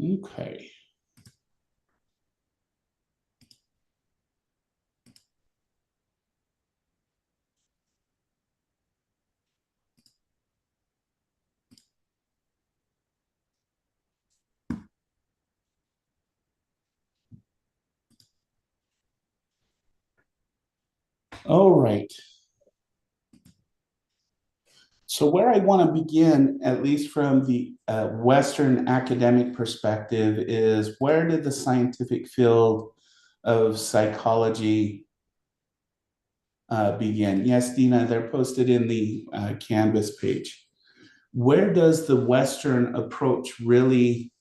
Okay. All right. So where I want to begin, at least from the Western academic perspective, is where did the scientific field of psychology begin? Yes, Dina, they're posted in the Canvas page. Where does the Western approach really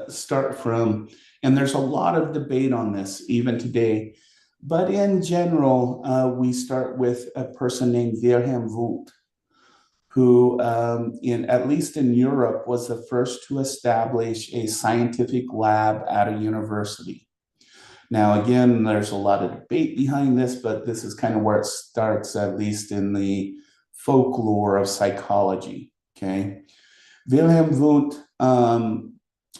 start from? And there's a lot of debate on this even today. But in general, we start with a person named Wilhelm Wundt, who, at least in Europe, was the first to establish a scientific lab at a university. Now, again, there's a lot of debate behind this, but this is kind of where it starts, at least in the folklore of psychology. Okay. Wilhelm Wundt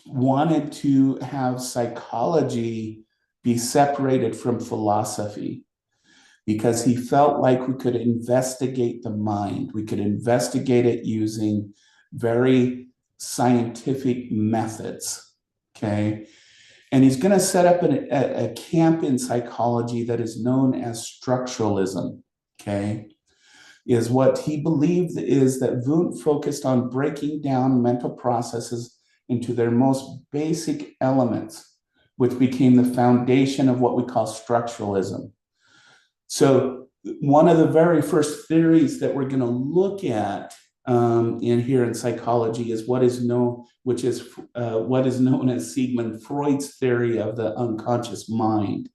wanted to have psychology be separated from philosophy because he felt like we could investigate the mind. We could investigate it using very scientific methods. Okay. And he's going to set up a camp in psychology that is known as structuralism. Okay. Is what he believed is that Wundt focused on breaking down mental processes into their most basic elements, which became the foundation of what we call structuralism. So one of the very first theories that we're going to look at in here in psychology is what is known as Sigmund Freud's theory of the unconscious mind.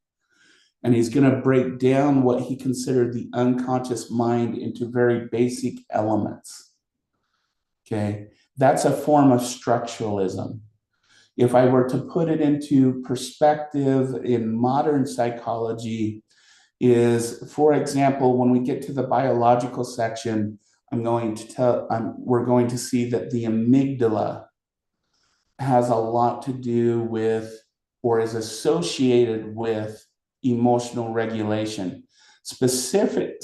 And he's going to break down what he considered the unconscious mind into very basic elements. Okay, that's a form of structuralism. If I were to put it into perspective in modern psychology, is, for example, when we get to the biological section, we're going to see that the amygdala has a lot to do with, or is associated with, emotional regulation, specifically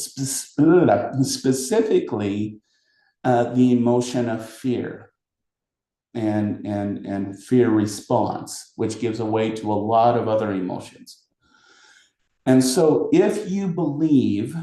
the emotion of fear and fear response, which gives way to a lot of other emotions. And so if you believe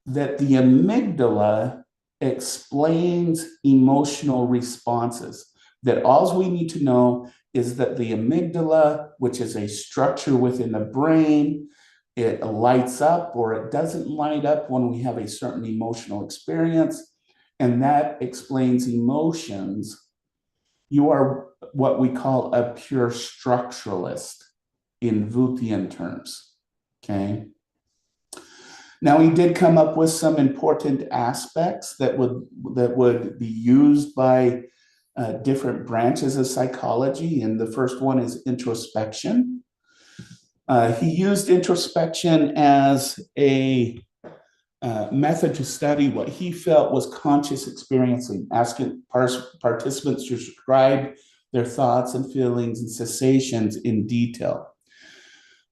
that the amygdala explains emotional responses, that all we need to know is that the amygdala, which is a structure within the brain, it lights up or it doesn't light up when we have a certain emotional experience, and that explains emotions. You are what we call a pure structuralist in Wundtian terms. Okay. Now, he did come up with some important aspects that would be used by different branches of psychology, and the first one is introspection. He used introspection as a method to study what he felt was conscious experiencing, asking participants to describe their thoughts and feelings and sensations in detail.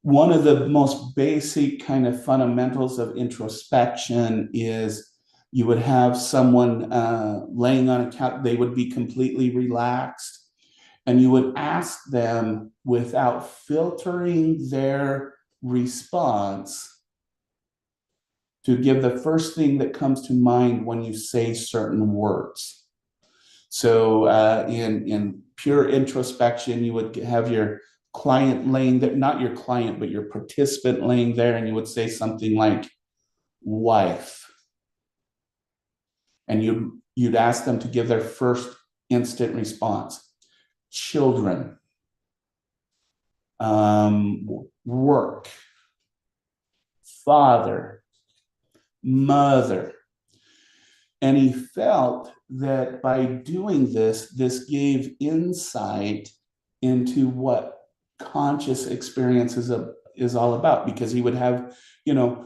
One of the most basic kind of fundamentals of introspection is you would have someone laying on a couch, they would be completely relaxed, and you would ask them, without filtering their response, to give the first thing that comes to mind when you say certain words. So in pure introspection, you would have your client laying there, not your client, but your participant laying there, and you would say something like wife. And you'd ask them to give their first instant response. Children, work, father, mother. And he felt that by doing this, this gave insight into what conscious experience is all about, because he would have,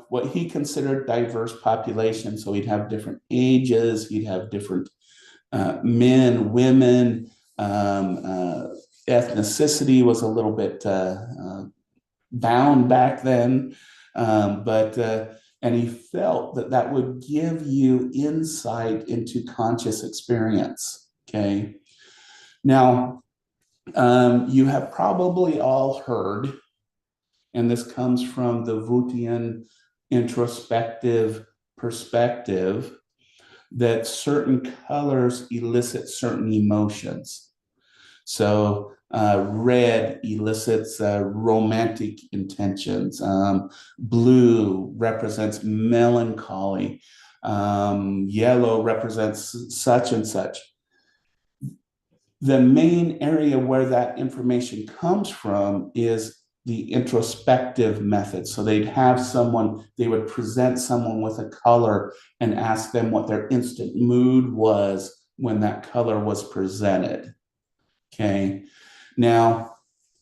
what he considered diverse population. So he'd have different ages, he'd have different men, women, ethnicity was a little bit bound back then, but and he felt that that would give you insight into conscious experience. Okay, now you have probably all heard, and this comes from the Wundtian introspective perspective, that certain colors elicit certain emotions. So red elicits romantic intentions. Blue represents melancholy. Yellow represents such and such. The main area where that information comes from is the introspective method. So they'd have someone, they would present someone with a color and ask them what their instant mood was when that color was presented. Okay. Now,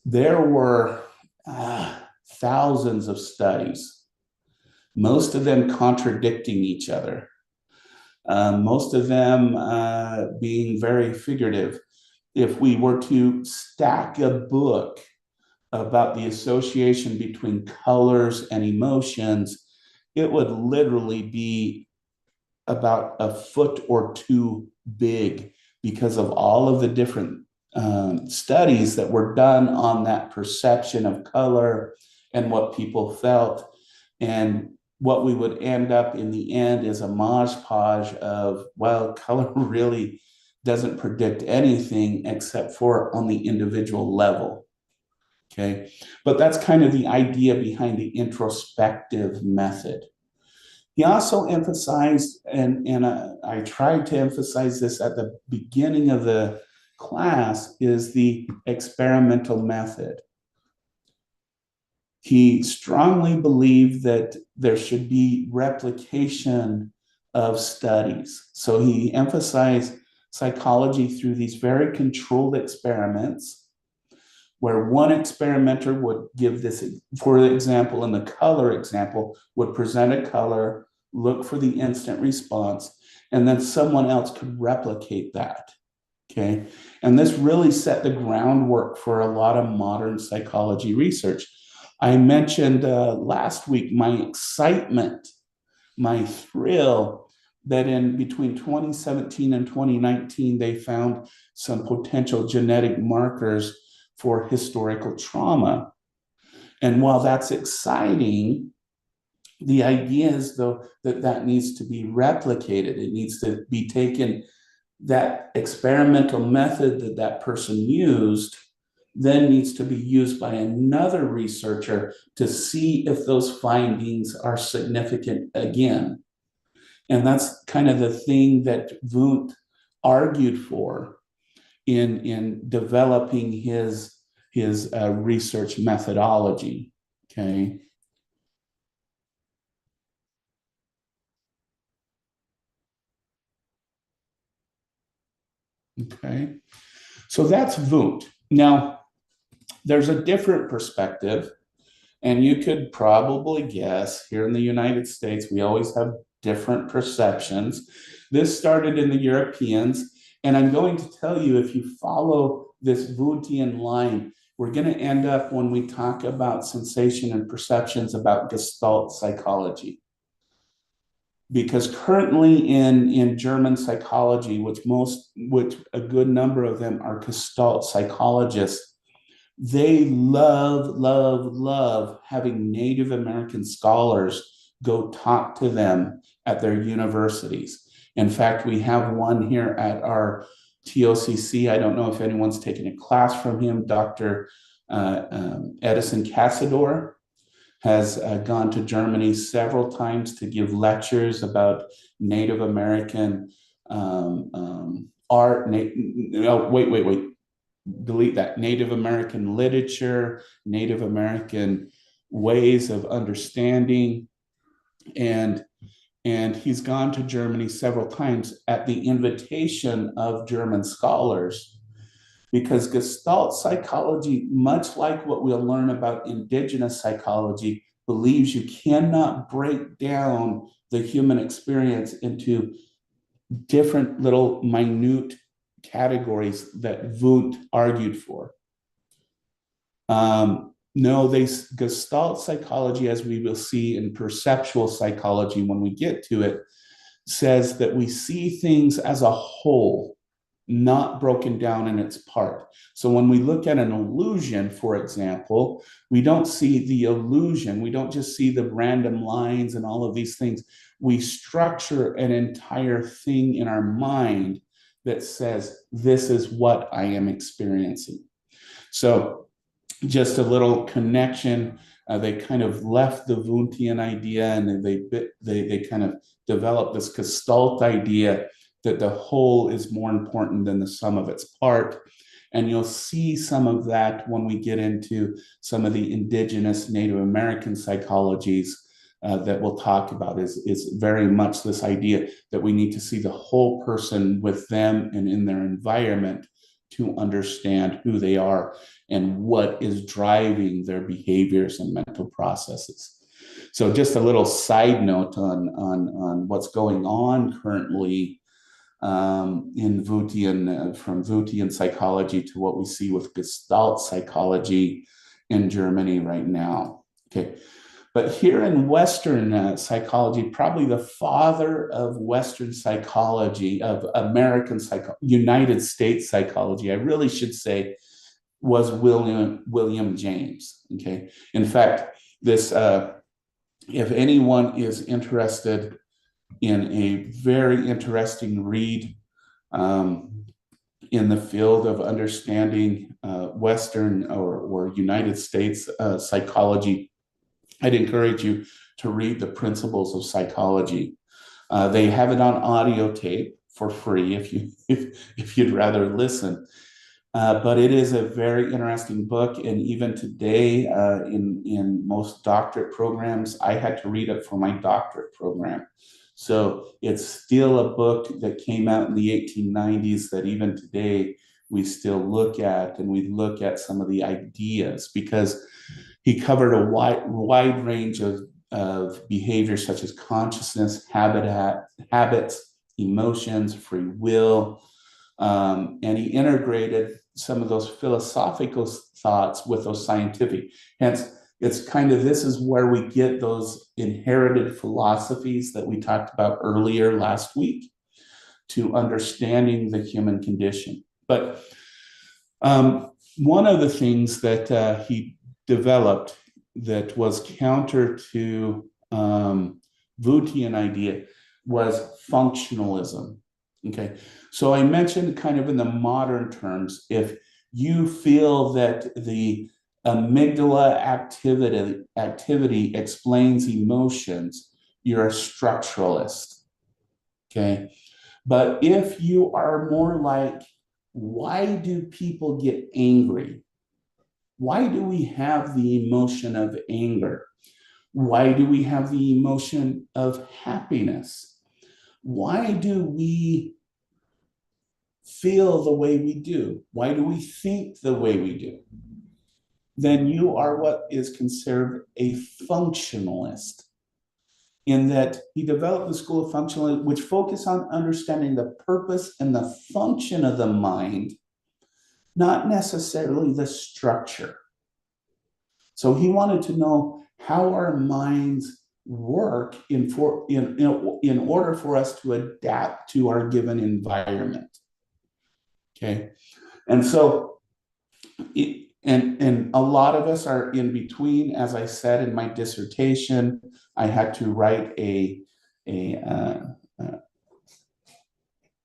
there were thousands of studies, most of them contradicting each other, most of them being very figurative. If we were to stack a book about the association between colors and emotions, it would literally be about a foot or two big because of all of the different studies that were done on that perception of color and what people felt. And what we would end up in the end is a modge-podge of, well, color really doesn't predict anything except for on the individual level. Okay. But that's kind of the idea behind the introspective method. He also emphasized, and I tried to emphasize this at the beginning of the class, is the experimental method. He strongly believed that there should be replication of studies. So he emphasized psychology through these very controlled experiments where one experimenter would give this, for example, in the color example, would present a color, look for the instant response, and then someone else could replicate that. Okay. And this really set the groundwork for a lot of modern psychology research. I mentioned last week my excitement, my thrill that in between 2017 and 2019, they found some potential genetic markers for historical trauma. And while that's exciting, the idea is, though, that that needs to be replicated. It needs to be taken, that experimental method that that person used then needs to be used by another researcher to see if those findings are significant again. And that's kind of the thing that Wundt argued for in developing his research methodology. Okay. Okay. So that's Wundt. Now, there's a different perspective, and you could probably guess here in the United States, we always have different perceptions. This started in the Europeans, and I'm going to tell you, if you follow this Wundtian line, we're going to end up, when we talk about sensation and perceptions, about Gestalt psychology. Because currently in German psychology, which a good number of them are Gestalt psychologists, they love having Native American scholars go talk to them at their universities. In fact, we have one here at our TOCC. I don't know if anyone's taken a class from him. Dr. Edison Casador has gone to Germany several times to give lectures about Native American art. Wait. Delete that. Native American literature, Native American ways of understanding. And he's gone to Germany several times at the invitation of German scholars, because Gestalt psychology, much like what we'll learn about indigenous psychology, believes you cannot break down the human experience into different little minute categories that Wundt argued for. No, Gestalt psychology, as we will see in perceptual psychology when we get to it, says that we see things as a whole, not broken down in its part. So when we look at an illusion, for example, we don't see the illusion. We don't just see the random lines and all of these things. We structure an entire thing in our mind that says, this is what I am experiencing. So just a little connection. They kind of left the Wundtian idea, and they kind of developed this Gestalt idea that the whole is more important than the sum of its part. And you'll see some of that when we get into some of the indigenous Native American psychologies that we'll talk about, is very much this idea that we need to see the whole person with them and in their environment to understand who they are and what is driving their behaviors and mental processes. So just a little side note on what's going on currently in Wundtian, from Wundtian psychology to what we see with Gestalt psychology in Germany right now. Okay, but here in Western psychology, probably the father of Western psychology, of American United States psychology, I really should say, was William James. Okay, in fact, this if anyone is interested in a very interesting read in the field of understanding Western or United States psychology, I'd encourage you to read The Principles of Psychology. They have it on audio tape for free if you'd rather listen. But it is a very interesting book, and even today, in most doctorate programs, I had to read it for my doctorate program. So it's still a book that came out in the 1890s that even today we still look at, and we look at some of the ideas, because he covered a wide range of behaviors such as consciousness, habits, emotions, free will, and he integrated some of those philosophical thoughts with those scientific. Hence, it's kind of, this is where we get those inherited philosophies that we talked about earlier last week to understanding the human condition. But one of the things that he developed that was counter to Wundtian idea was functionalism. Okay, so I mentioned kind of in the modern terms, if you feel that the amygdala activity explains emotions, you're a structuralist. Okay, but if you are more like, why do people get angry? Why do we have the emotion of anger? Why do we have the emotion of happiness? Why do we feel the way we do? Why do we think the way we do? Then you are what is considered a functionalist, in that he developed the school of functionalism, which focused on understanding the purpose and the function of the mind, not necessarily the structure. So he wanted to know how our minds work in order for us to adapt to our given environment. Okay, and so and a lot of us are in between. As I said in my dissertation, I had to write a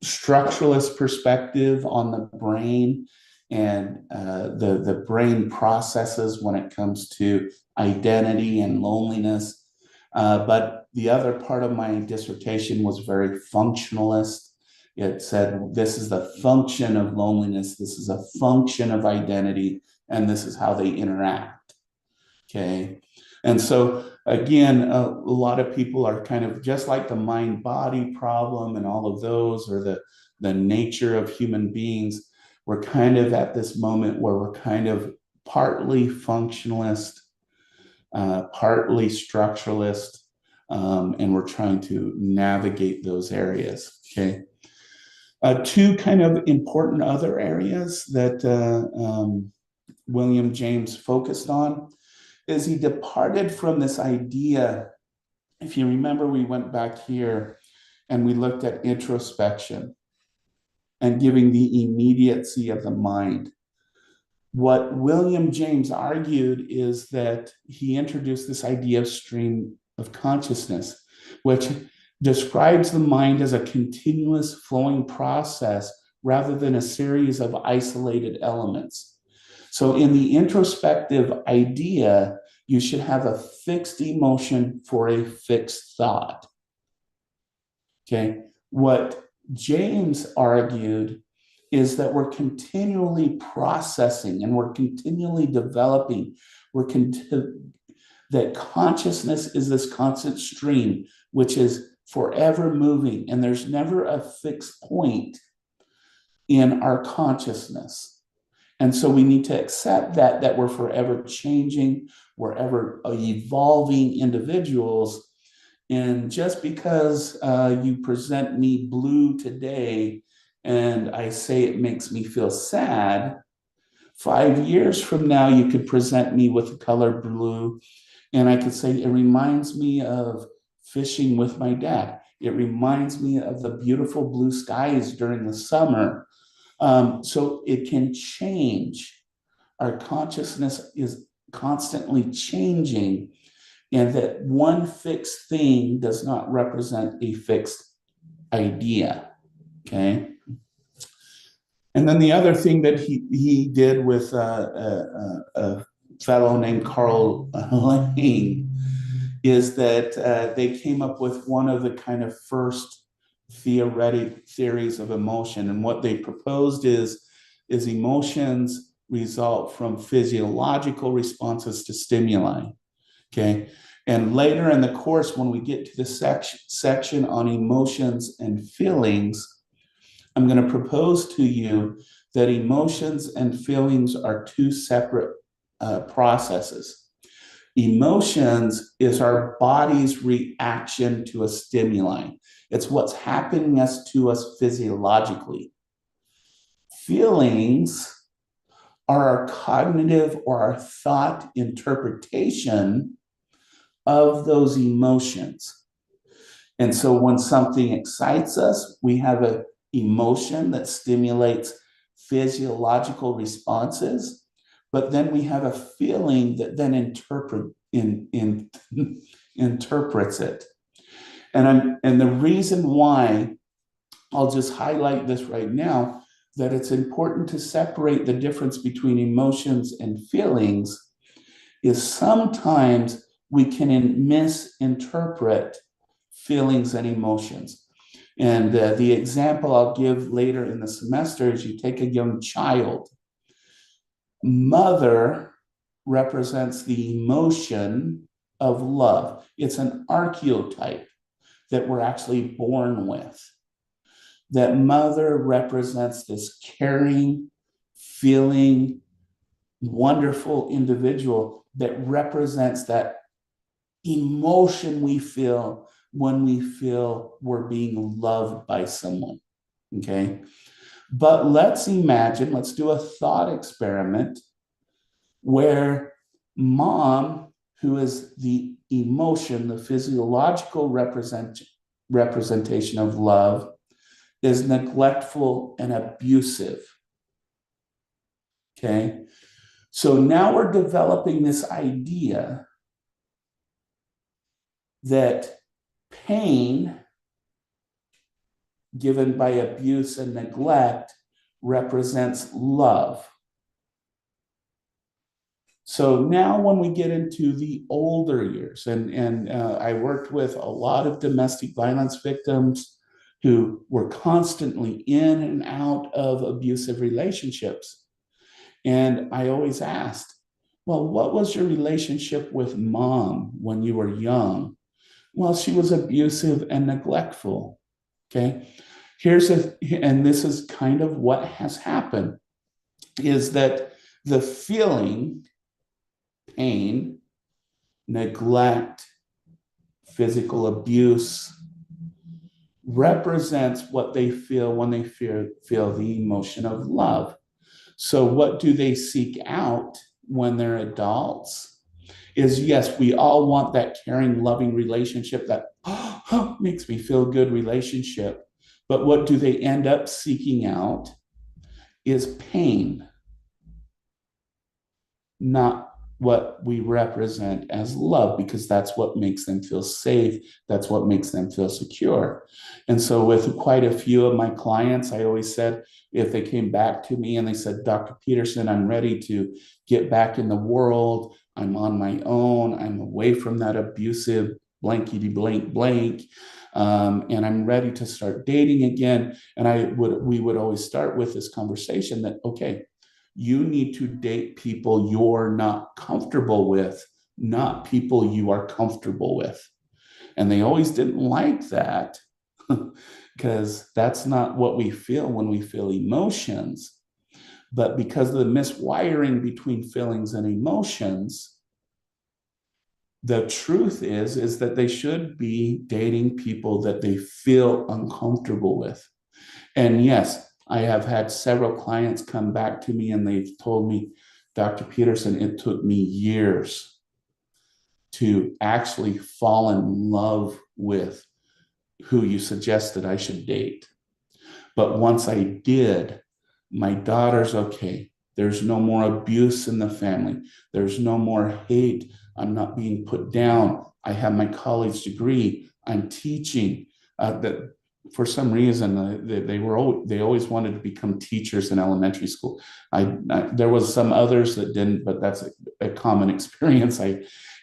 structuralist perspective on the brain and the brain processes when it comes to identity and loneliness. But the other part of my dissertation was very functionalist. It said, this is the function of loneliness, this is a function of identity, and this is how they interact. Okay. And so again, a lot of people are kind of just like the mind-body problem and all of those, or the nature of human beings. We're kind of at this moment where we're kind of partly functionalist, partly structuralist, and we're trying to navigate those areas. Okay. Two kind of important other areas that William James focused on is he departed from this idea. If you remember, we went back here and we looked at introspection and giving the immediacy of the mind. What William James argued is that he introduced this idea of stream of consciousness, which describes the mind as a continuous flowing process rather than a series of isolated elements. So in the introspective idea, you should have a fixed emotion for a fixed thought. Okay. What James argued is that we're continually processing and we're continually developing. That consciousness is this constant stream, which is forever moving, and there's never a fixed point in our consciousness. And so we need to accept that we're forever changing, we're ever evolving individuals. And just because you present me blue today and I say it makes me feel sad, 5 years from now, you could present me with the color blue and I could say, it reminds me of fishing with my dad. It reminds me of the beautiful blue skies during the summer. So it can change. Our consciousness is constantly changing, and that one fixed thing does not represent a fixed idea. Okay. And then the other thing that he did with a fellow named Carl Lang is that they came up with one of the kind of first theoretic theories of emotion. And what they proposed is emotions result from physiological responses to stimuli. Okay. And later in the course, when we get to the section on emotions and feelings, I'm going to propose to you that emotions and feelings are two separate processes. Emotions is our body's reaction to a stimuli. It's what's happening to us physiologically. Feelings are our cognitive or our thought interpretation of those emotions. And so when something excites us, we have an emotion that stimulates physiological responses, but then we have a feeling that then interprets it. And the reason why, I'll just highlight this right now, that it's important to separate the difference between emotions and feelings is sometimes we can misinterpret feelings and emotions. And the example I'll give later in the semester is you take a young child. Mother represents the emotion of love. It's an archetype that we're actually born with. That mother represents this caring, feeling, wonderful individual that represents that emotion we feel when we feel we're being loved by someone. Okay. But let's imagine, let's do a thought experiment where mom, who is the emotion, the physiological representation of love, is neglectful and abusive. Okay. So now we're developing this idea that pain given by abuse and neglect represents love. So now when we get into the older years, and I worked with a lot of domestic violence victims who were constantly in and out of abusive relationships. And I always asked, well, what was your relationship with mom when you were young? Well, she was abusive and neglectful. Okay. And this is kind of what has happened, is that the feeling, pain, neglect, physical abuse represents what they feel when they feel the emotion of love. So, what do they seek out when they're adults? Is yes, we all want that caring, loving relationship, that makes me feel good relationship. But what do they end up seeking out is pain, not what we represent as love, because that's what makes them feel safe. That's what makes them feel secure. And so, with quite a few of my clients, I always said, if they came back to me and they said, Dr. Peterson, I'm ready to get back in the world, I'm on my own, I'm away from that abusive blankety blank blank. And I'm ready to start dating again. And we would always start with this conversation that, okay, you need to date people you're not comfortable with, not people you are comfortable with. And they always didn't like that because that's not what we feel when we feel emotions. But because of the miswiring between feelings and emotions, the truth is that they should be dating people that they feel uncomfortable with. And yes, I have had several clients come back to me and they've told me, Dr. Peterson, it took me years to actually fall in love with who you suggested I should date. But once I did, my daughter's okay. There's no more abuse in the family. There's no more hate. I'm not being put down. I have my college degree. I'm teaching. That for some reason they always wanted to become teachers in elementary school. There was some others that didn't, but that's a common experience.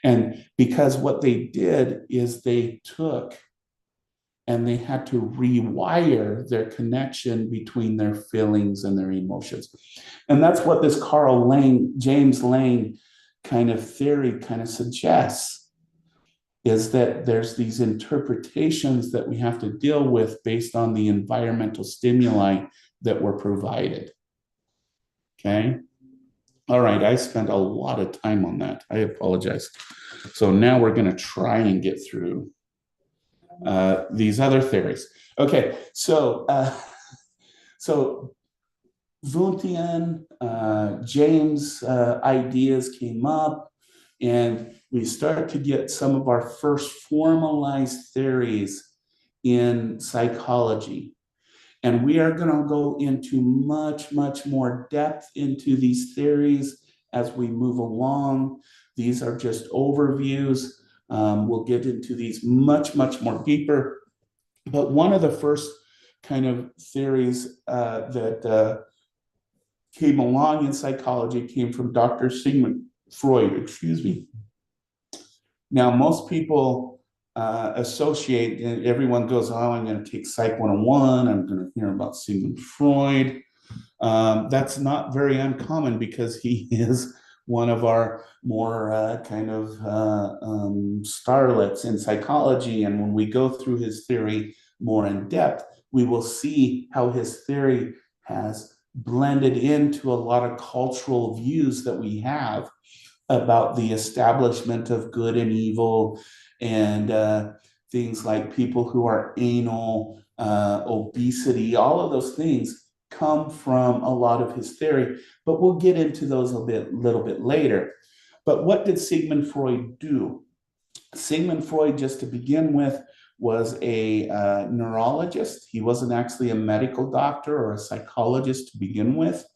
And because what they did is they took and they had to rewire their connection between their feelings and their emotions. And that's what this James Lane kind of theory kind of suggests, is that there's these interpretations that we have to deal with based on the environmental stimuli that were provided. Okay. All right. I spent a lot of time on that. I apologize. So now we're going to try and get through these other theories. Okay. So Wundtian, James' ideas came up, and we start to get some of our first formalized theories in psychology. And we are going to go into much, much more depth into these theories as we move along. These are just overviews. We'll get into these much, much more deeper. But one of the first kind of theories that came along in psychology came from Dr. Sigmund Freud, excuse me. Now, most people associate, and everyone goes, oh, I'm going to take Psych 101, I'm going to hear about Sigmund Freud. That's not very uncommon because he is one of our more kind of starlets in psychology. And when we go through his theory more in depth, we will see how his theory has blended into a lot of cultural views that we have about the establishment of good and evil, and things like people who are anal, obesity, all of those things come from a lot of his theory, but we'll get into those a little bit later. But what did Sigmund Freud do? Sigmund Freud, just to begin with, was a neurologist. He wasn't actually a medical doctor or a psychologist to begin with.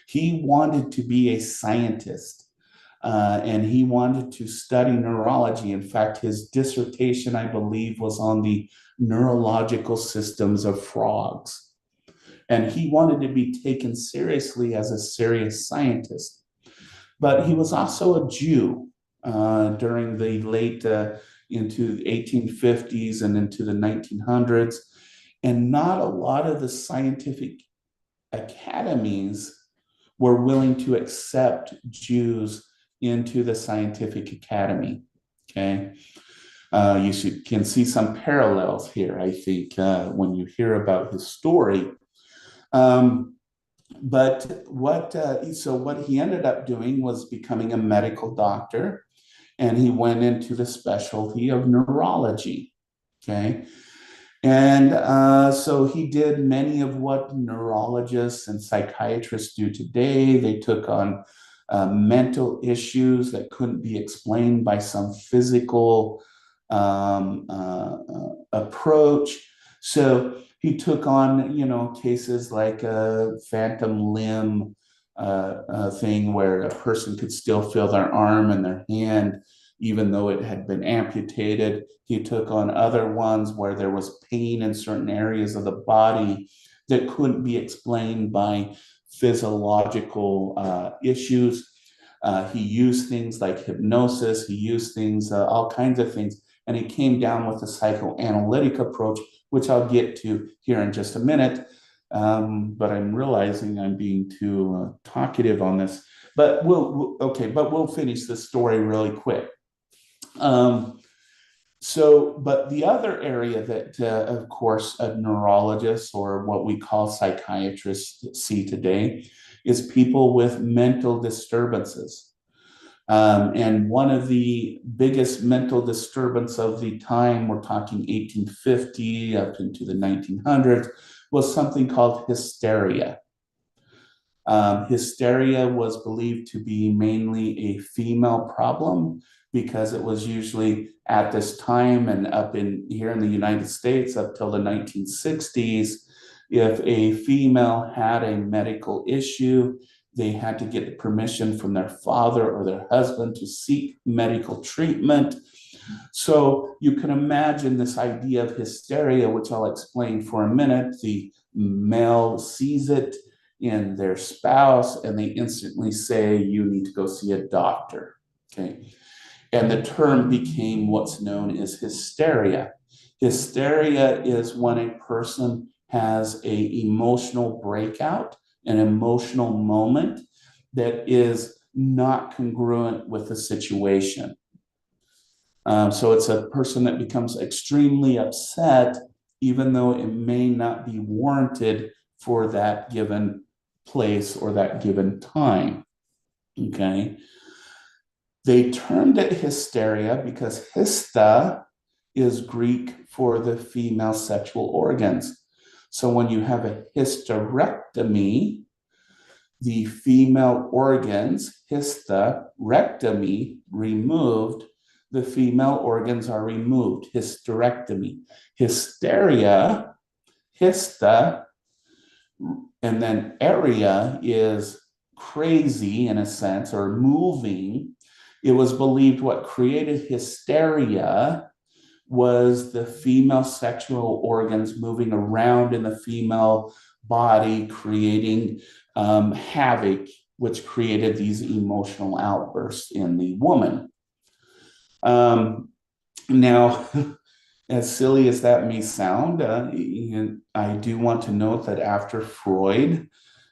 He wanted to be a scientist, and he wanted to study neurology. In fact, his dissertation, I believe, was on the neurological systems of frogs. And he wanted to be taken seriously as a serious scientist. But he was also a Jew during the late into the 1850s and into the 1900s. And not a lot of the scientific academies were willing to accept Jews into the scientific academy. Okay. Can see some parallels here, I think, when you hear about his story. But what he ended up doing was becoming a medical doctor, and he went into the specialty of neurology. Okay. And so he did many of what neurologists and psychiatrists do today. They took on mental issues that couldn't be explained by some physical approach. So he took on, cases like a phantom limb thing where a person could still feel their arm and their hand, even though it had been amputated. He took on other ones where there was pain in certain areas of the body that couldn't be explained by physiological issues. He used things like hypnosis, he used things, all kinds of things, and he came down with a psychoanalytic approach, which I'll get to here in just a minute. But I'm realizing I'm being too talkative on this. But we'll finish the story really quick. But the other area that, of course, neurologists or what we call psychiatrists see today is people with mental disturbances. And one of the biggest mental disturbance of the time, we're talking 1850 up into the 1900s, was something called hysteria. Hysteria was believed to be mainly a female problem because it was usually at this time and up in here in the United States up till the 1960s, if a female had a medical issue, they had to get permission from their father or their husband to seek medical treatment. So you can imagine this idea of hysteria, which I'll explain for a minute. The male sees it in their spouse and they instantly say, you need to go see a doctor. Okay. And the term became what's known as hysteria. Hysteria is when a person has an emotional breakout, an emotional moment that is not congruent with the situation. So it's a person that becomes extremely upset, even though it may not be warranted for that given place or that given time. Okay. They termed it hysteria because hysta is Greek for the female sexual organs. So when you have a hysterectomy, the female organs, hysterectomy, removed, the female organs are removed, hysterectomy. Hysteria, hysta, and then area is crazy in a sense or moving. It was believed what created hysteria was the female sexual organs moving around in the female body, creating havoc, which created these emotional outbursts in the woman. Now, as silly as that may sound, I do want to note that after Freud,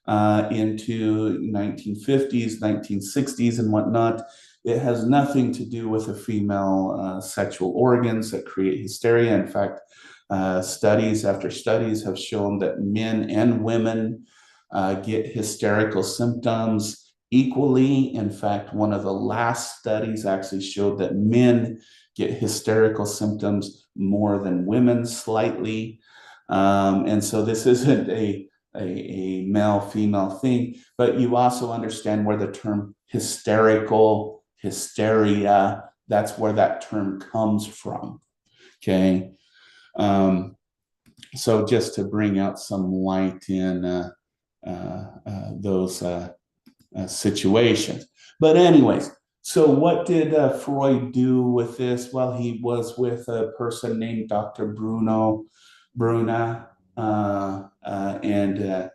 into 1950s, 1960s, and whatnot, it has nothing to do with the female sexual organs that create hysteria. In fact, studies after studies have shown that men and women get hysterical symptoms equally. In fact, one of the last studies actually showed that men get hysterical symptoms more than women slightly. And so this isn't a male-female thing, but you also understand where the term hysterical, hysteria, that's where that term comes from, okay? So just to bring out some light in those situations. But anyways, so what did Freud do with this? Well, he was with a person named Dr. Bruna, and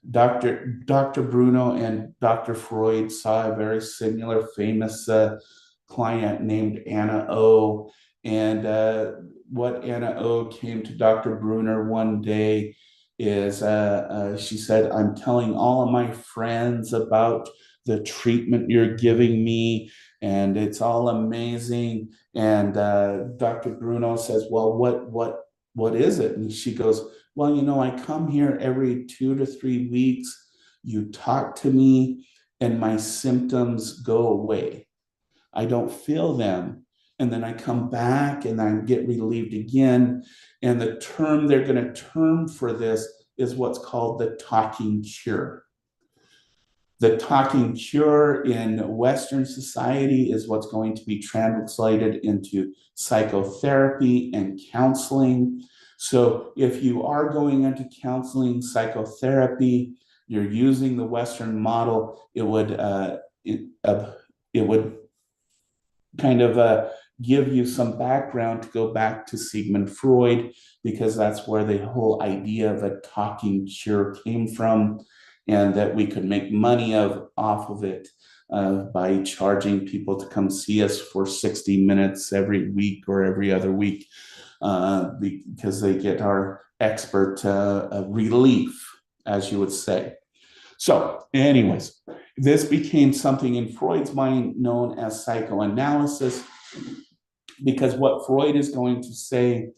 Dr. Bruno and Dr. Freud saw a very similar famous client named Anna O. And what Anna O came to Dr. Bruner one day is she said, I'm telling all of my friends about the treatment you're giving me, and it's all amazing. And Dr. Bruno says, well, what is it? And she goes, well, I come here every 2 to 3 weeks. You talk to me and my symptoms go away. I don't feel them. and then I come back and I get relieved again. And the term they're going to term for this is what's called the talking cure. The talking cure in Western society is what's going to be translated into psychotherapy and counseling. So if you are going into counseling, psychotherapy, you're using the Western model, it would kind of give you some background to go back to Sigmund Freud, because that's where the whole idea of a talking cure came from, and that we could make money off of it by charging people to come see us for 60 minutes every week or every other week, because they get our expert relief, as you would say. So anyways, this became something in Freud's mind known as psychoanalysis, because what Freud is going to say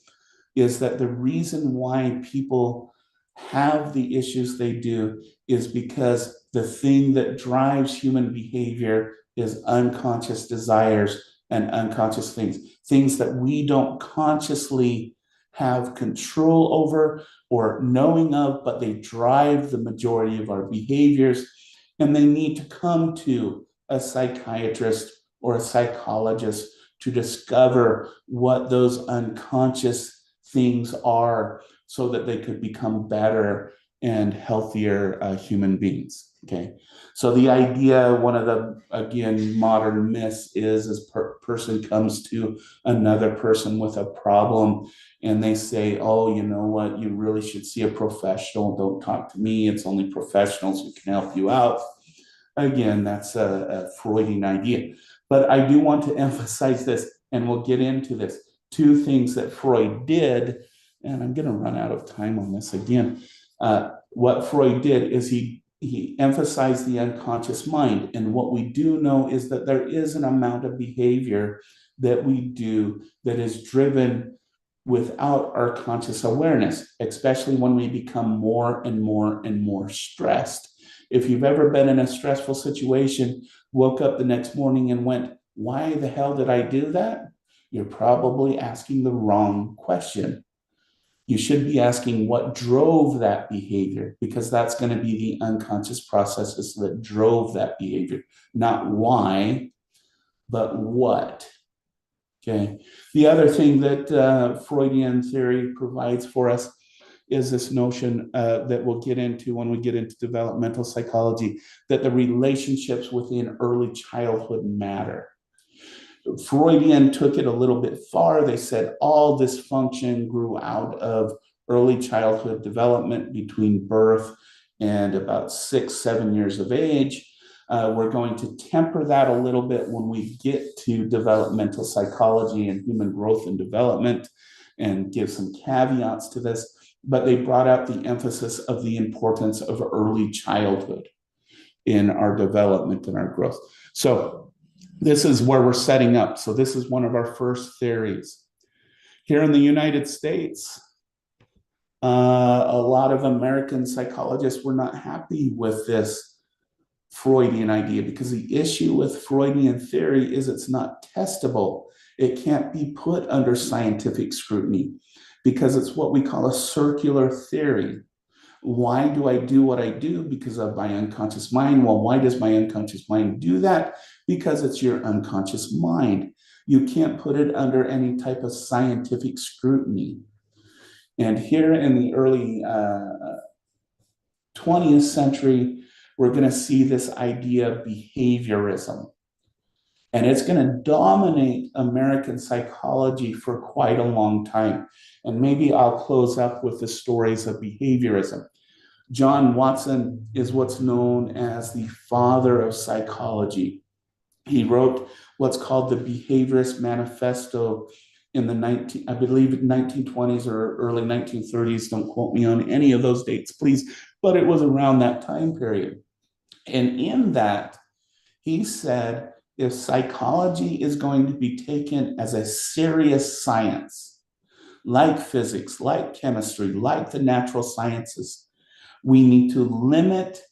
is that the reason why people have the issues they do is because the thing that drives human behavior is unconscious desires and unconscious things that we don't consciously have control over or knowing of, but they drive the majority of our behaviors. And they need to come to a psychiatrist or a psychologist to discover what those unconscious things are, so that they could become better and healthier human beings. Okay, so the idea, one of the, again, modern myths is person comes to another person with a problem and they say, oh, you know what, you really should see a professional, don't talk to me, it's only professionals who can help you out. Again, that's a Freudian idea. But I do want to emphasize this, and we'll get into this. Two things that Freud did, and I'm going to run out of time on this again. What Freud did is he emphasized the unconscious mind. And what we do know is that there is an amount of behavior that we do that is driven without our conscious awareness, especially when we become more and more and more stressed. If you've ever been in a stressful situation, woke up the next morning and went, why the hell did I do that? You're probably asking the wrong question. You should be asking what drove that behavior, because that's going to be the unconscious processes that drove that behavior, not why, but what. Okay. The other thing that Freudian theory provides for us is this notion that we'll get into when we get into developmental psychology, that the relationships within early childhood matter. Freudian took it a little bit far. They said all dysfunction grew out of early childhood development between birth and about 6, 7 years of age. We're going to temper that a little bit when we get to developmental psychology and human growth and development, and give some caveats to this. But they brought out the emphasis of the importance of early childhood in our development and our growth. So this is where we're setting up. So this is one of our first theories. Here in the United States, a lot of American psychologists were not happy with this Freudian idea, because the issue with Freudian theory is it's not testable. It can't be put under scientific scrutiny, because it's what we call a circular theory. Why do I do what I do? Because of my unconscious mind. Well, why does my unconscious mind do that? Because it's your unconscious mind. You can't put it under any type of scientific scrutiny. And here in the early 20th century, we're going to see this idea of behaviorism. And it's going to dominate American psychology for quite a long time. And maybe I'll close up with the stories of behaviorism. John Watson is what's known as the father of psychology. He wrote what's called the Behaviorist Manifesto in the 1920s or early 1930s. Don't quote me on any of those dates, please. But it was around that time period. And in that, he said, if psychology is going to be taken as a serious science, like physics, like chemistry, like the natural sciences, we need to limit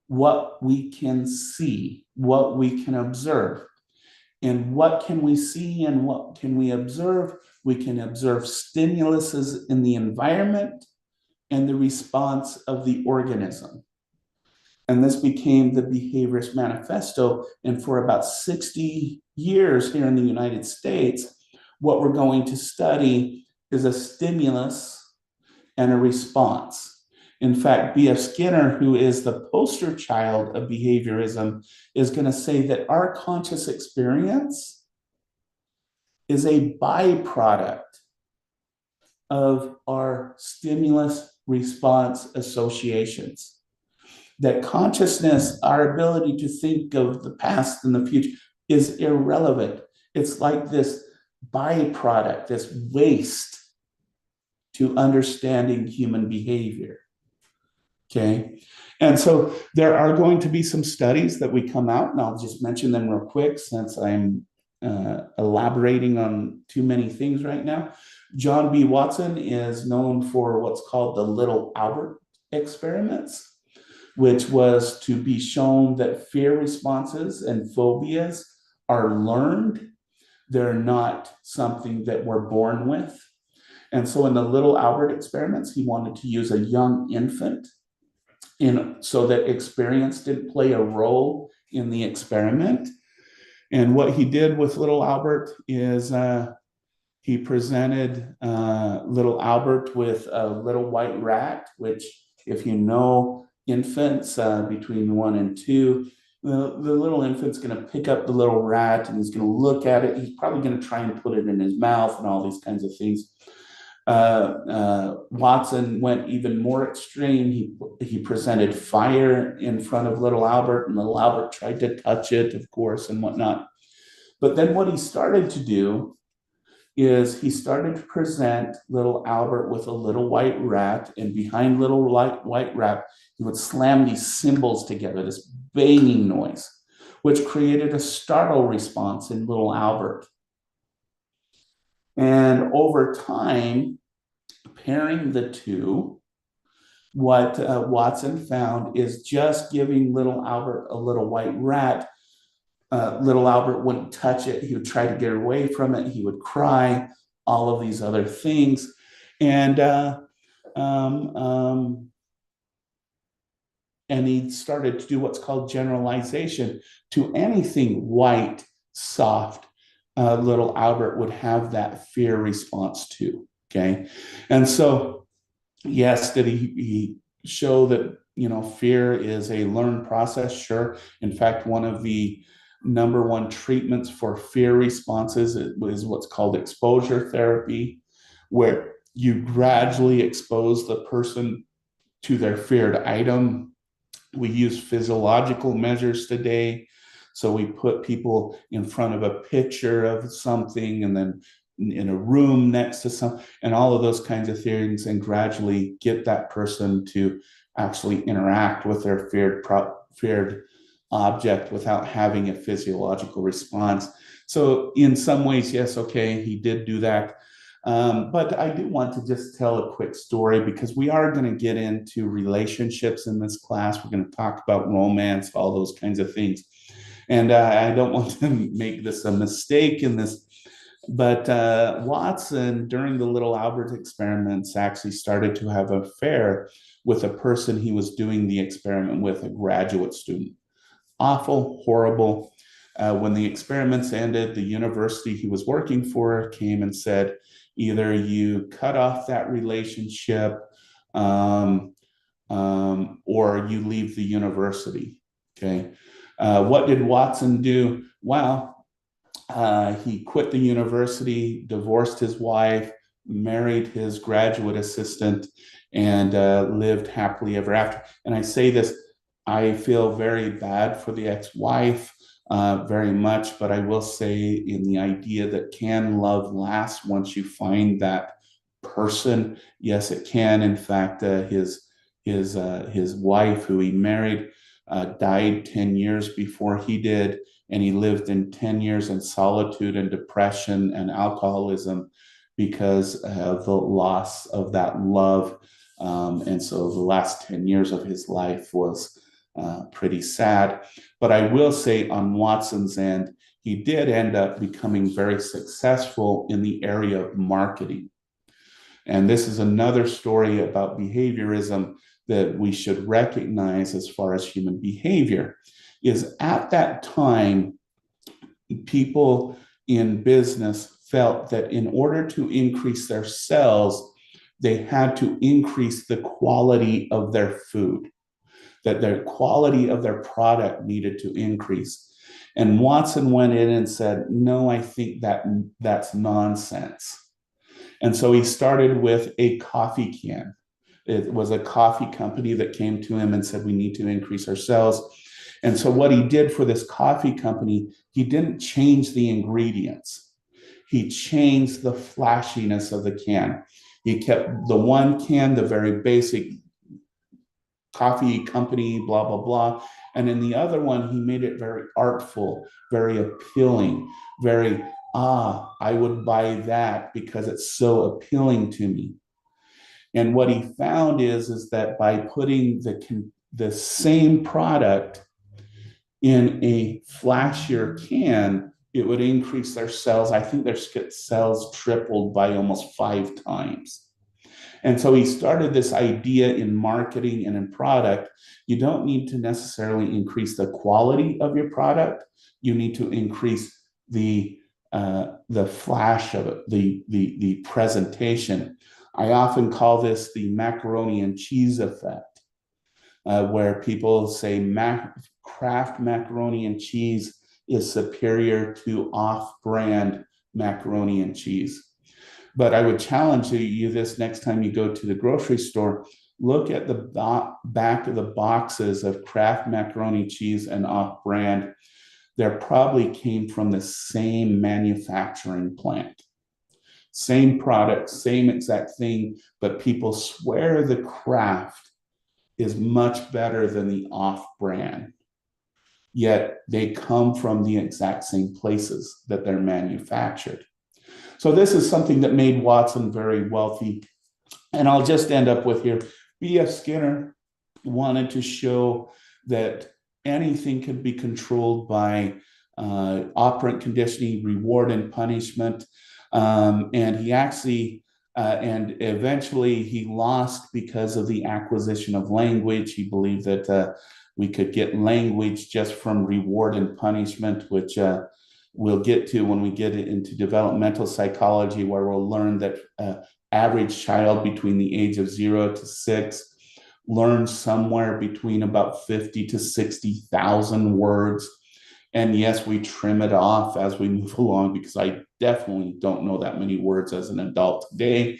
what we can see, what we can observe. And what can we see and what can we observe? We can observe stimuluses in the environment and the response of the organism. And this became the Behaviorist Manifesto. And for about 60 years here in the United States, what we're going to study is a stimulus and a response. In fact, B.F. Skinner, who is the poster child of behaviorism, is going to say that our conscious experience is a byproduct of our stimulus response associations. That consciousness, our ability to think of the past and the future, is irrelevant. It's like this byproduct, this waste to understanding human behavior. Okay. And so there are going to be some studies that we come out, and I'll just mention them real quick since I'm elaborating on too many things right now. John B. Watson is known for what's called the Little Albert experiments, which was to be shown that fear responses and phobias are learned. They're not something that we're born with. And so in the Little Albert experiments, he wanted to use a young infant so that experience didn't play a role in the experiment. And what he did with little Albert is he presented little Albert with a little white rat, which, if you know infants between 1 and 2, the little infant's going to pick up the little rat and he's going to look at it. He's probably going to try and put it in his mouth and all these kinds of things. Watson went even more extreme. He presented fire in front of little Albert, and little Albert tried to touch it, of course, and whatnot. But then what he started to do is he started to present little Albert with a little white rat, and behind little white rat, he would slam these cymbals together, this banging noise, which created a startle response in little Albert. And over time, pairing the two, what Watson found is just giving little Albert a little white rat. Little Albert wouldn't touch it. He would try to get away from it. He would cry, all of these other things. And he started to do what's called generalization to anything white, soft. Little Albert would have that fear response to. Okay. And so, yes, did he show that, fear is a learned process? Sure. In fact, one of the number one treatments for fear responses is what's called exposure therapy, where you gradually expose the person to their feared item. We use physiological measures today. So we put people in front of a picture of something and then in a room next to some, and all of those kinds of things, and gradually get that person to actually interact with their feared object without having a physiological response. So in some ways, yes, okay, he did do that. But I do want to just tell a quick story, because we are going to get into relationships in this class. We're going to talk about romance, all those kinds of things. And I don't want to make this a mistake in this, but Watson, during the little Albert experiments, actually started to have an affair with a person he was doing the experiment with, a graduate student. Awful, horrible. When the experiments ended, the university he was working for came and said, either you cut off that relationship or you leave the university. Okay. What did Watson do? Well, he quit the university, divorced his wife, married his graduate assistant, and lived happily ever after. And I say this, I feel very bad for the ex-wife, very much, but I will say, in the idea that can love last once you find that person? Yes, it can. In fact, his wife, who he married, died 10 years before he did, and he lived in 10 years in solitude and depression and alcoholism because of the loss of that love. And so the last 10 years of his life was pretty sad. But I will say, on Watson's end, he did end up becoming very successful in the area of marketing. And this is another story about behaviorism that we should recognize as far as human behavior. Is at that time, people in business felt that in order to increase their sales, they had to increase the quality of their food, that the quality of their product needed to increase. And Watson went in and said, no, I think that's nonsense. And so he started with a coffee can. It was a coffee company that came to him and said, we need to increase our sales. And so what he did for this coffee company, he didn't change the ingredients. He changed the flashiness of the can. He kept the one can, the very basic coffee company, blah, blah, blah. And in the other one, he made it very artful, very appealing, very, I would buy that because it's so appealing to me. And what he found is that by putting the same product in a flashier can, it would increase their sales. I think their sales tripled by almost 5 times. And so he started this idea in marketing and in product. You don't need to necessarily increase the quality of your product. You need to increase the flash of it, the presentation. I often call this the macaroni and cheese effect, where people say Kraft macaroni and cheese is superior to off-brand macaroni and cheese. But I would challenge you this next time you go to the grocery store, look at the back of the boxes of Kraft macaroni cheese and off-brand. They probably came from the same manufacturing plant. Same product, same exact thing, but people swear the Kraft is much better than the off-brand. Yet they come from the exact same places that they're manufactured. So this is something that made Watson very wealthy. And I'll just end up with here. B.F. Skinner wanted to show that anything could be controlled by operant conditioning, reward and punishment. And he actually, and eventually he lost because of the acquisition of language. He believed that we could get language just from reward and punishment, which we'll get to when we get into developmental psychology, where we'll learn that average child between the age of 0 to 6 learns somewhere between about 50 to 60,000 words. And yes, we trim it off as we move along, because I definitely don't know that many words as an adult today.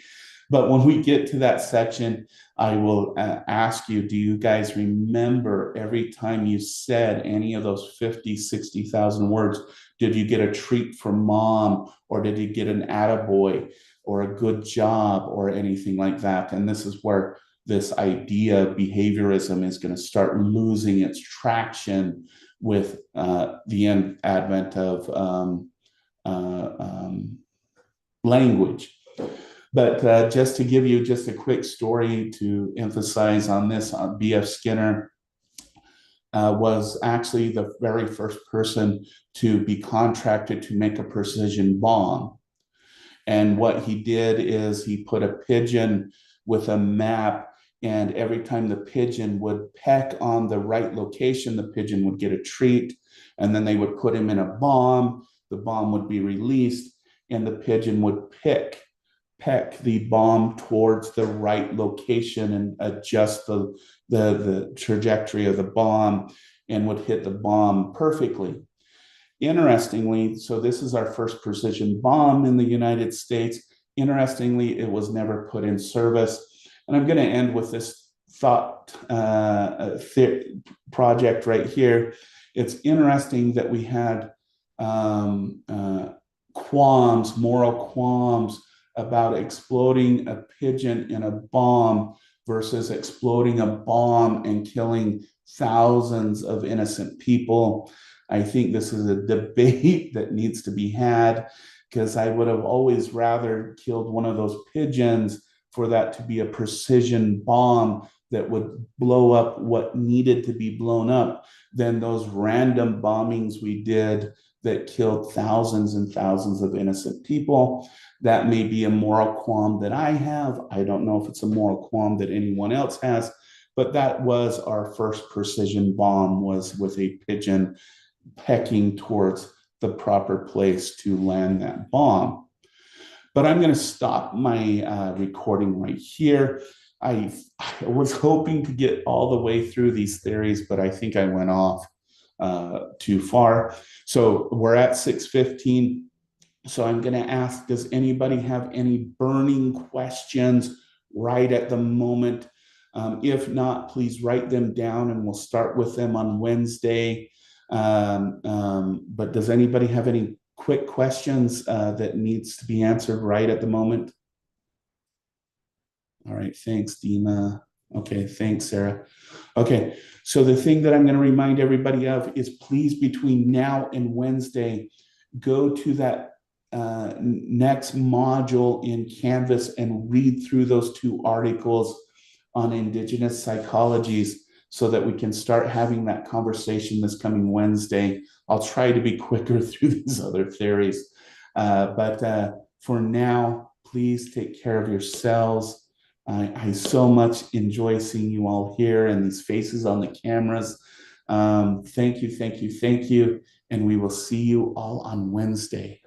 But when we get to that section, I will ask you, do you guys remember every time you said any of those 50, 60,000 words, did you get a treat from mom, or did you get an attaboy or a good job or anything like that? And this is where this idea of behaviorism is going to start losing its traction with the advent of language. But just to give you just a quick story to emphasize on this, B.F. Skinner was actually the very first person to be contracted to make a precision bomb. And what he did is he put a pigeon with a map, and every time the pigeon would peck on the right location, the pigeon would get a treat. And then they would put him in a bomb. The bomb would be released, and the pigeon would peck the bomb towards the right location and adjust the trajectory of the bomb, and would hit the bomb perfectly. Interestingly, so this is our first precision bomb in the United States. Interestingly, it was never put in service. And I'm going to end with this thought project right here. It's interesting that we had moral qualms about exploding a pigeon in a bomb versus exploding a bomb and killing thousands of innocent people. I think this is a debate that needs to be had, because I would have always rather killed one of those pigeons for that to be a precision bomb that would blow up what needed to be blown up than those random bombings we did that killed thousands and thousands of innocent people. That may be a moral qualm that I have. I don't know if it's a moral qualm that anyone else has, but that was our first precision bomb, was with a pigeon pecking towards the proper place to land that bomb. But I'm going to stop my recording right here. I was hoping to get all the way through these theories, but I think I went off too far. So we're at 6:15. So I'm going to ask, does anybody have any burning questions right at the moment? If not, please write them down and we'll start with them on Wednesday. But does anybody have any quick questions that needs to be answered right at the moment? All right, thanks, Dina. Okay, thanks, Sarah. Okay, so the thing that I'm going to remind everybody of is, please, between now and Wednesday, go to that next module in Canvas and read through those 2 articles on indigenous psychologies so that we can start having that conversation this coming Wednesday. I'll try to be quicker through these other theories. But for now, please take care of yourselves. I so much enjoy seeing you all here and these faces on the cameras. Thank you, thank you, thank you. And we will see you all on Wednesday.